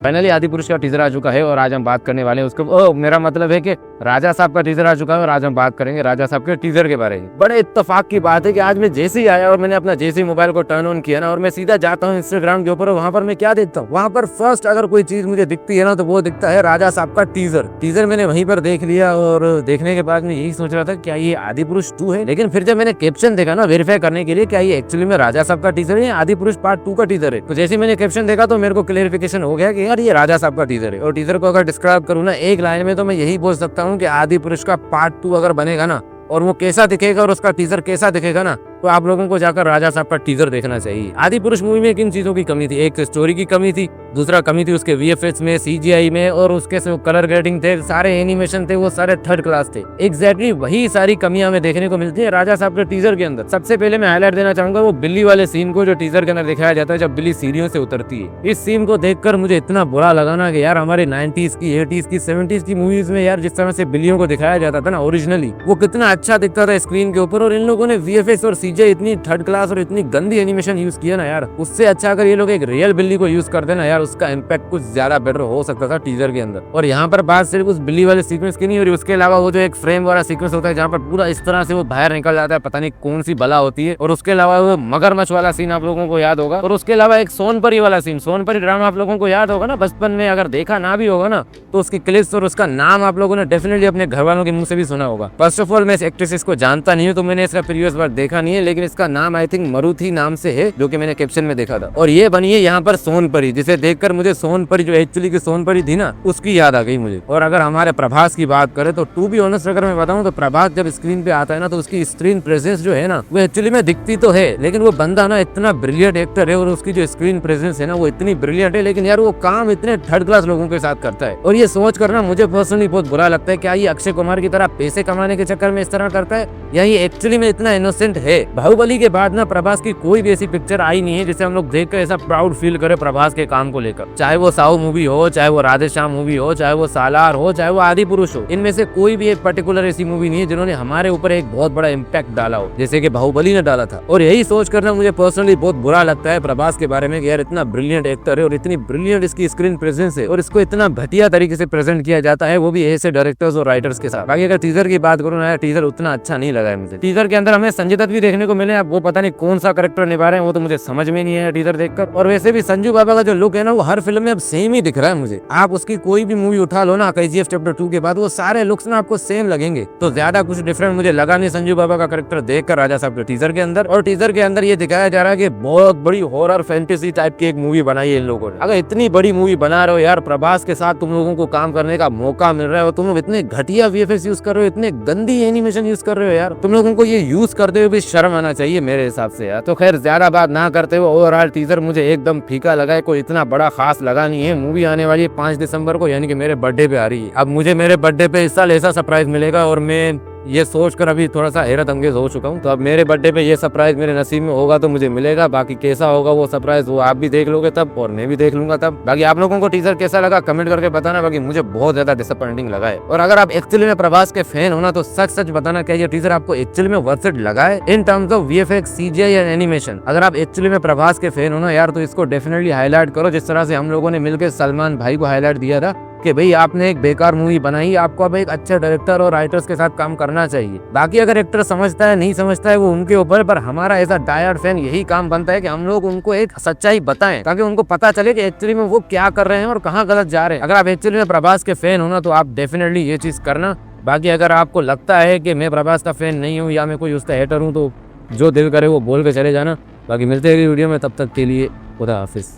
Finally Adipurush का teaser आ चुका है और आज हम बात करने वाले हैं उसको मेरा मतलब है कि राजा साहब का टीजर आ चुका है और आज हम बात करेंगे राजा साहब के टीजर के बारे में। बड़े इत्तेफाक की बात है कि आज मैं जैसे ही आया और मैंने अपना जैसे ही मोबाइल को टर्न ऑन किया ना और मैं सीधा जाता हूँ इंस्टाग्राम के ऊपर और वहाँ पर मैं क्या देखता हूँ, वहाँ पर फर्स्ट अगर कोई चीज मुझे दिखती है ना तो वो दिखता है राजा साहब का टीजर मैंने वहीं पर देख लिया और देखने के बाद मैं यही सोच रहा था क्या ये आदिपुरुष 2 है। लेकिन फिर जब मैंने कैप्शन देखा ना वेरीफाई करने के लिए क्या ये एक्चुअली में राजा साहब का टीजर है या आदिपुरुष पार्ट 2 का टीजर है, तो जैसे मैंने कैप्शन देखा तो मेरे को क्लियरिफिकेशन हो गया कि यार ये राजा साहब का टीजर है। और टीजर को अगर डिस्क्राइब करूँ ना एक लाइन में तो मैं यही बोल सकता हूँ कि आदिपुरुष का पार्ट 2 अगर बनेगा ना और वो कैसा दिखेगा और उसका टीजर कैसा दिखेगा ना, तो आप लोगों को जाकर राजा साहब का टीजर देखना चाहिए। आदिपुरुष मूवी में किन चीजों की कमी थी? एक स्टोरी की कमी थी, दूसरा कमी थी उसके वीएफएक्स में, सीजीआई में और उसके कलर ग्रेडिंग थे, सारे एनिमेशन थे वो सारे थर्ड क्लास थे। एग्जैक्टली वही सारी कमियां हमें देखने को मिलती है राजा साहब के टीजर के अंदर। सबसे पहले मैं हाईलाइट देना चाहूंगा वो बिल्ली वाले सीन को जो टीजर के अंदर दिखाया जाता है जब बिल्ली सीढ़ियों से उतरती है। इस सीन को देखकर मुझे इतना बुरा लगा ना कि यार हमारे 90s की 80s की 70s की मूवीज में यार जिस तरह से बिल्लियों को दिखाया जाता था ना ओरिजिनली, वो कितना अच्छा दिखता था स्क्रीन के ऊपर। और इन लोगों ने वीएफएक्स और सीजीआई इतनी थर्ड क्लास और इतनी गंदी एनिमेशन यूज किया ना यार, उससे अच्छा अगर ये लोग एक रियल बिल्ली को यूज करते ना यार उसका इम्पैक्ट कुछ ज्यादा बेटर हो सकता था टीजर के अंदर। और यहाँ पर बात सिर्फ उस बिल्ली वाले सीक्वेंस की नहीं हो रही, उसके अलावा वो जो एक फ्रेम वाला सीक्वेंस होता है जहाँ पर पूरा इस तरह से वो बाहर निकल जाता है, पता नहीं कौन सी बला होती है। और उसके अलावा वो मगरमच्छ वाला सीन आप लोगों को याद होगा। और उसके अलावा एक सोनपरी वाला सीन, सोनपरी ड्रामा आप लोगों को याद होगा ना बचपन में, अगर देखा ना भी होगा ना तो उसकी क्लिप्स और उसका नाम आप लोगों ने डेफिनेटली अपने घर वालों के मुंह से भी सुना होगा। फर्स्ट ऑफ ऑल मैं इस एक्ट्रेस को जानता नहीं हूँ तो मैंने इसका प्रीवियस बार देखा नहीं है, लेकिन इसका नाम आई थिंक मरुथी नाम से है जो कि मैंने कैप्शन में देखा था। और ये बनी है यहाँ पर सोनपरी, जिसे देखकर मुझे सोनपरी जो एक्चुअली की सोनपरी थी ना उसकी याद आ गई मुझे। और अगर हमारे प्रभास की बात करें तो टू बी ऑनेस्ट अगर मैं बताऊं तो प्रभास जब स्क्रीन पे आता है ना तो उसकी स्क्रीन प्रेजेंस जो है ना वो एक्चुअली में दिखती तो है, लेकिन वो बंदा ना इतना ब्रिलियंट एक्टर है और उसकी जो स्क्रीन प्रेजेंस है ना वो इतनी ब्रिलियंट है, लेकिन यार वो काम इतने थर्ड क्लास लोगों के साथ करता है। और ये सोच कर ना मुझे पर्सनली बहुत बुरा लगता है क्या ये अक्षय कुमार की तरह पैसे कमाने के चक्कर में इस तरह करता है या ये एक्चुअली में इतना इनोसेंट है। बाहुबली के बाद ना प्रभास की कोई भी ऐसी पिक्चर आई नहीं है जिसे हम लोग देखकर ऐसा प्राउड फील करे प्रभास के काम को लेकर, चाहे वो साहू मूवी हो, चाहे वो राधे श्याम मूवी हो, चाहे वो सालार हो, चाहे वो आदिपुरुष हो। इनमें से कोई भी एक पर्टिकुलर ऐसी मूवी नहीं है जिन्होंने हमारे ऊपर एक बहुत बड़ा इम्पैक्ट डाला हो जैसे कि बाहुबली ने डाला था। और यही सोच कर ना मुझे पर्सनली बहुत बुरा लगता है प्रभास के बारे में कि यार इतना ब्रिलियंट एक्टर है और इतनी ब्रिलियंट इसकी स्क्रीन प्रेजेंस है और इसको इतना घटिया तरीके से प्रेजेंट किया जाता है, वो भी ऐसे डायरेक्टर्स और राइटर्स के साथ। बाकी अगर टीजर की बात करूँ ना टीजर उतना अच्छा नहीं लगा है मुझे। टीजर के अंदर हमें संजय दत्त भी देखने को मिले, अब वो पता नहीं कौन सा कैरेक्टर निभा रहे हैं वो तो मुझे समझ में नहीं है टीजर देखकर। और वैसे भी संजू बाबा का जो लुक है ना वो हर फिल्म में अब सेम ही दिख रहा है मुझे। आप उसकी कोई भी मूवी उठा लो ना केजीएफ चैप्टर 2 के बाद वो सारे लुक्स ना आपको सेम लगेंगे, तो ज्यादा कुछ डिफरेंट मुझे लगा नहीं संजू बाबा का कैरेक्टर देखकर राजा साहब के टीजर के अंदर। और टीजर के अंदर ये दिखाया जा रहा है कि बहुत बड़ी हॉरर फैंटेसी टाइप की एक मूवी बनाई है इन लोगों ने। अगर इतनी बड़ी मूवी बना रहे हो यार, प्रभास के साथ तुम लोगों को काम करने का मौका मिल रहा है और तुम लोग इतने घटिया वीएफएक्स यूज कर रहे हो, इतने गंदी एनिमेशन यूज कर रहे हो यार, तुम लोगों को ये यूज करते हुए भी शर्म आना चाहिए मेरे हिसाब से यार। तो खैर ज्यादा बात ना करते हुए ओवरऑल टीजर मुझे एकदम फीका लगा है, कोई इतना बड़ा खास लगा नहीं है। मूवी आने वाली है 5 दिसंबर को, यानी कि मेरे बर्थडे पे आ रही है। अब मुझे मेरे बर्थडे पे इस साल ऐसा सरप्राइज मिलेगा और मैं ये सोचकर अभी थोड़ा सा हैरत अंगेज हो चुका हूँ। तो अब मेरे बर्थडे पे ये सरप्राइज मेरे नसीब में होगा तो मुझे मिलेगा, बाकी कैसा होगा वो सरप्राइज वो आप भी देख लोगे तब और मैं भी देख लूंगा तब। बाकी आप लोगों को टीजर कैसा लगा कमेंट करके बताना, बाकी मुझे बहुत ज्यादा डिसअपॉइंटिंग लगा है। और अगर आप एक्चुअली में प्रभास के फैन हो ना तो सच बताना क्या ये टीजर आपको एक्चुअली में वर्थ इट लगा है in terms of VFX, CGI and animation. अगर आप एक्चुअली में प्रभास के फैन हो ना यार तो इसको डेफिनेटली हाईलाइट करो, जिस तरह से हम लोगों ने मिलकर सलमान भाई को हाईलाइट दिया था कि भाई आपने एक बेकार मूवी बनाई, आपको अब एक अच्छे डायरेक्टर और राइटर्स के साथ काम करना चाहिए। बाकी अगर एक्टर समझता है नहीं समझता है वो उनके ऊपर, पर हमारा ऐसा डायर्ड फैन यही काम बनता है कि हम लोग उनको एक सच्चाई बताएं ताकि उनको पता चले कि एक्चुअली में वो क्या कर रहे हैं और कहाँ गलत जा रहे हैं। अगर आप एक्चुअली में प्रभास के फैन हो ना तो आप डेफिनेटली ये चीज करना। बाकी अगर आपको लगता है कि मैं प्रभास का फैन नहीं हूँ या मैं कोई उसका हेटर हूँ तो जो दिल करे वो बोल के चले जाना। बाकी मिलते हैं वीडियो में, तब तक के लिए खुदा हाफिज।